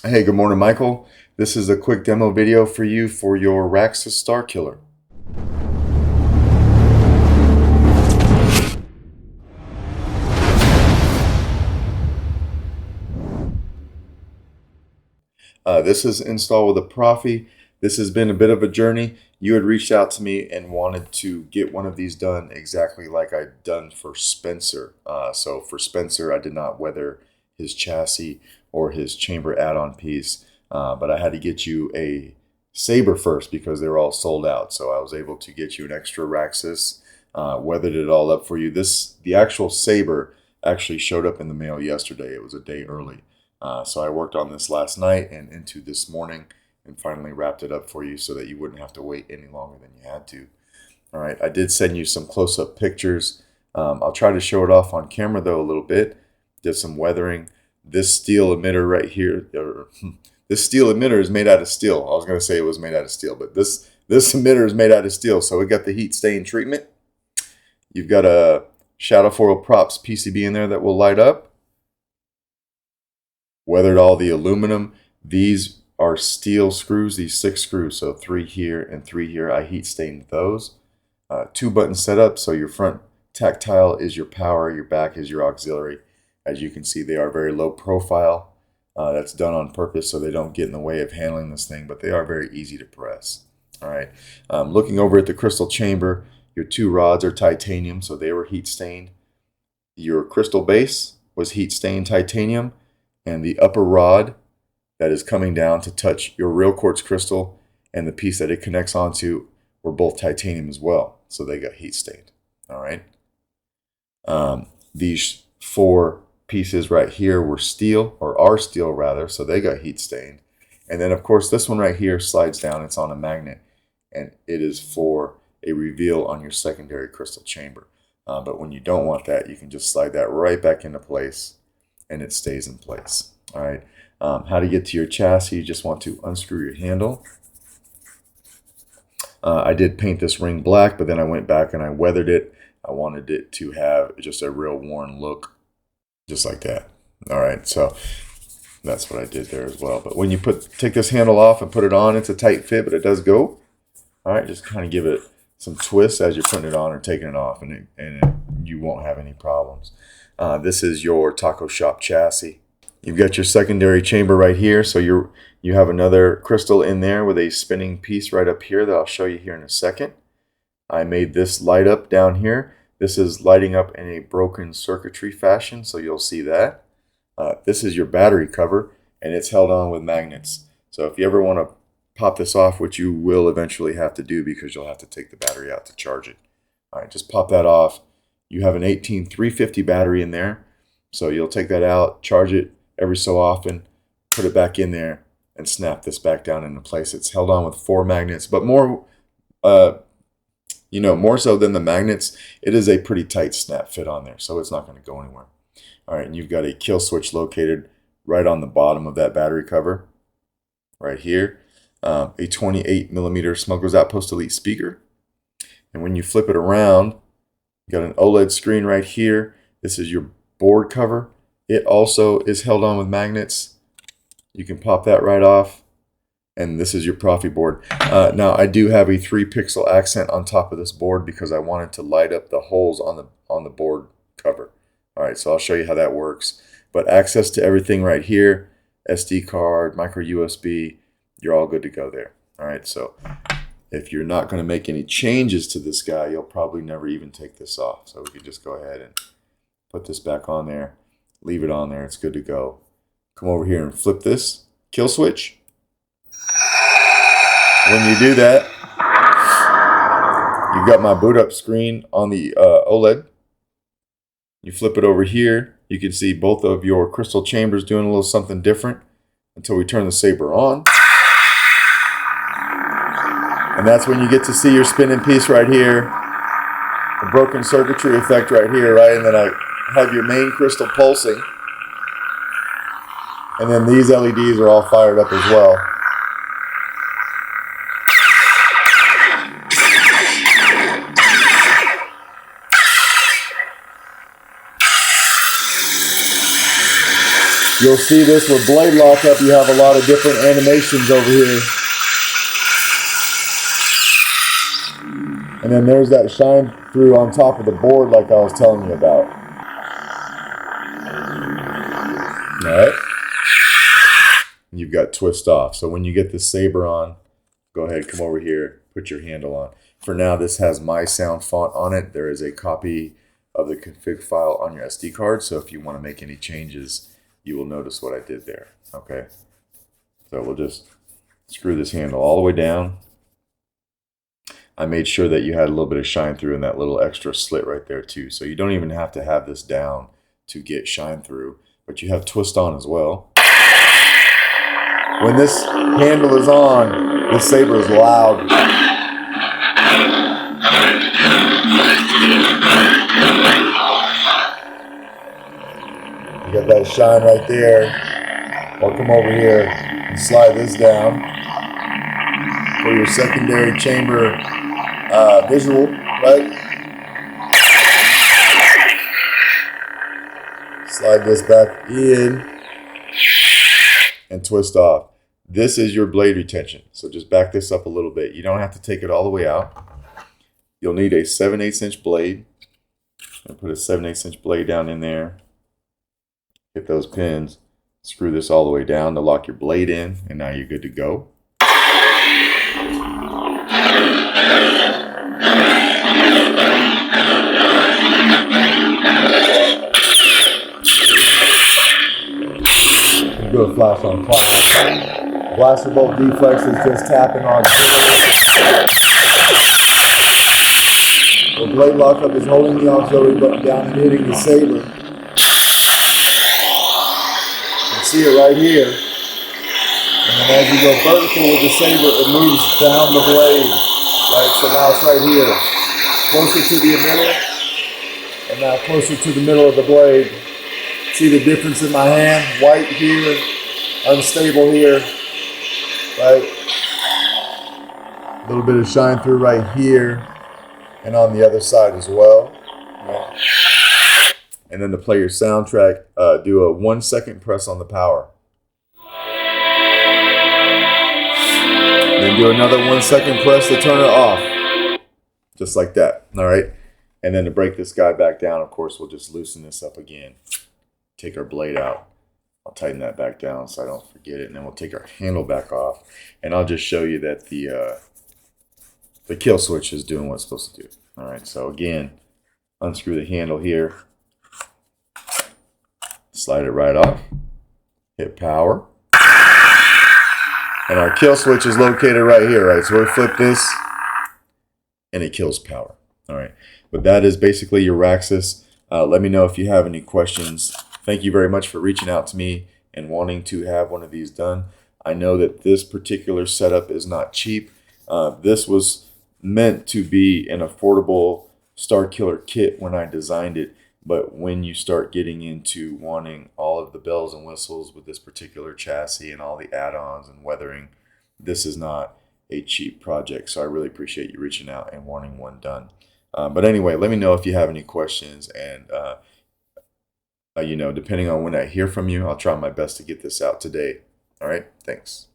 Hey, good morning, Michael. This is a quick demo video for you for your Raxus Starkiller. This is installed with a Proffie. This has been a bit of a journey. You had reached out to me and wanted to get one of these done exactly like I'd done for Spencer. So for Spencer, I did not weather his chassis or his chamber add-on piece, but I had to get you a Saber first because they were all sold out. So I was able to get you an extra Raxus, weathered it all up for you. The actual Saber actually showed up in the mail yesterday. It was a day early. So I worked on this last night and into this morning and finally wrapped it up for you so that you wouldn't have to wait any longer than you had to. All right, I did send you some close-up pictures. I'll try to show it off on camera though a little bit. Did some weathering. This steel emitter right here, this steel emitter is made out of steel. I was going to say it was made out of steel, but this emitter is made out of steel. So we got the heat stain treatment. You've got a shadow foil props PCB in there that will light up. Weathered all the aluminum. These are steel screws, these 6 screws, so 3 here and 3 here. I heat stained those. 2-button setup, so your front tactile is your power, your back is your auxiliary. As you can see, they are very low profile. That's done on purpose so they don't get in the way of handling this thing, but they are very easy to press. All right. Looking over at the crystal chamber, your 2 rods are titanium, so they were heat stained. Your crystal base was heat stained titanium, and the upper rod that is coming down to touch your real quartz crystal and the piece that it connects onto were both titanium as well, so they got heat stained. All right. These 4 pieces right here were steel, or are steel rather, so they got heat stained. And then of course this one right here slides down. It's on a magnet, and it is for a reveal on your secondary crystal chamber. But when you don't want that, you can just slide that right back into place and it stays in place. All right. How to get to your chassis, you just want to unscrew your handle. I did paint this ring black, but then I went back and I weathered it. I wanted it to have just a real worn look, just like that. All right, so that's what I did there as well. But when you take this handle off and put it on, it's a tight fit, but it does go. All right, just kind of give it some twists as you're putting it on or taking it off, and you won't have any problems. This is your taco shop chassis. You've got your secondary chamber right here, so you have another crystal in there with a spinning piece right up here that I'll show you here in a second. I made this light up down here. This is lighting up in a broken circuitry fashion, so you'll see that. This is your battery cover, and it's held on with magnets. So if you ever want to pop this off, which you will eventually have to do because you'll have to take the battery out to charge it. All right, just pop that off. You have an 18350 battery in there, so you'll take that out, charge it every so often, put it back in there, and snap this back down into place. It's held on with 4 magnets, but more so than the magnets, it is a pretty tight snap fit on there, so it's not going to go anywhere. All right, and you've got a kill switch located right on the bottom of that battery cover, right here. A 28mm Smuggler's Outpost Elite speaker, and when you flip it around, you got an OLED screen right here. This is your board cover. It also is held on with magnets. You can pop that right off. And this is your Proffie board. Now I do have a 3-pixel accent on top of this board because I wanted to light up the holes on the board cover. All right, so I'll show you how that works. But access to everything right here, SD card, micro USB, you're all good to go there. All right, so if you're not going to make any changes to this guy, you'll probably never even take this off. So we could just go ahead and put this back on there, leave it on there, it's good to go. Come over here and flip this kill switch. When you do that, you've got my boot up screen on the OLED. You flip it over here, you can see both of your crystal chambers doing a little something different until we turn the Saber on. And that's when you get to see your spinning piece right here, the broken circuitry effect right here, right? And then I have your main crystal pulsing. And then these LEDs are all fired up as well. You'll see this with blade lockup. You have a lot of different animations over here. And then there's that shine through on top of the board like I was telling you about. Alright. You've got twist off. So when you get the saber on, go ahead, come over here, put your handle on. For now, this has my sound font on it. There is a copy of the config file on your SD card. So if you want to make any changes, you will notice what I did there. Okay. So we'll just screw this handle all the way down. I made sure that you had a little bit of shine through in that little extra slit right there too. So you don't even have to have this down to get shine through, but you have twist on as well. When this handle is on, the saber is loud. You got that shine right there. I'll come over here and slide this down for your secondary chamber visual, right? Slide this back in and twist off. This is your blade retention. So just back this up a little bit. You don't have to take it all the way out. You'll need a 7/8 inch blade. I'll put a 7/8 inch blade down in there. Hit those pins. Screw this all the way down to lock your blade in, and now you're good to go. Do a flash on flash. Blaster bolt deflex is just tapping on the blade lockup is holding the auxiliary button down and hitting the saber. You can see it right here. And then as you go vertical with the saber, it moves down the blade. Right, so now it's right here. Closer to the middle. And now closer to the middle of the blade. See the difference in my hand? White here, unstable here, right? A little bit of shine through right here and on the other side as well. Right. And then to play your soundtrack, do a 1 second press on the power. Then do another 1 second press to turn it off. Just like that, all right? And then to break this guy back down, of course, we'll just loosen this up again. Take our blade out. I'll tighten that back down so I don't forget it. And then we'll take our handle back off. And I'll just show you that the kill switch is doing what it's supposed to do. All right, so again, unscrew the handle here. Slide it right off. Hit power. And our kill switch is located right here, right? So we flip this and it kills power. All right, but that is basically your Raxus. Let me know if you have any questions. Thank you very much for reaching out to me and wanting to have one of these done. I know that this particular setup is not cheap. This was meant to be an affordable Starkiller kit when I designed it, but when you start getting into wanting all of the bells and whistles with this particular chassis and all the add-ons and weathering, this is not a cheap project. So I really appreciate you reaching out and wanting one done. But anyway, let me know if you have any questions, and you know, depending on when I hear from you, I'll try my best to get this out today. All right, thanks.